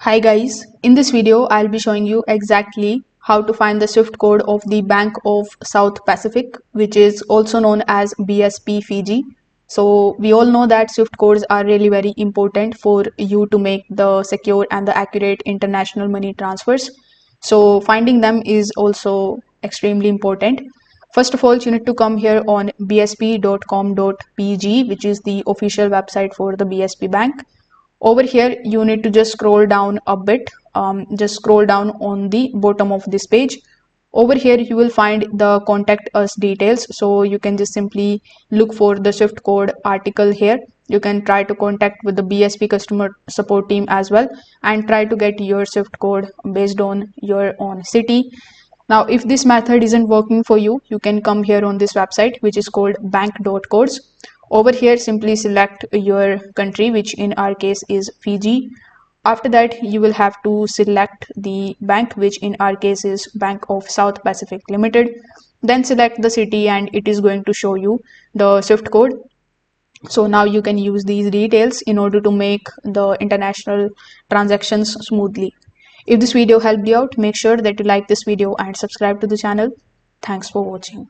Hi guys, in this video I'll be showing you exactly how to find the SWIFT code of the Bank of South Pacific, which is also known as Bsp Fiji. So we all know that SWIFT codes are really very important for you to make the secure and the accurate international money transfers. So finding them is also extremely important. First of all, you need to come here on bsp.com.pg, which is the official website for the BSP Bank. Over here you need to just scroll down a bit, just scroll down on the bottom of this page. Over here you will find the contact us details, so you can just simply look for the SWIFT code article here. You can try to contact with the BSP customer support team as well and try to get your SWIFT code based on your own city. Now, if this method isn't working for you, you can come here on this website, which is called bank.codes. Over here, simply select your country, which in our case is Fiji. After that, you will have to select the bank, which in our case is Bank of South Pacific Limited. Then select the city and it is going to show you the SWIFT code. So now you can use these details in order to make the international transactions smoothly. If this video helped you out, make sure that you like this video and subscribe to the channel. Thanks for watching.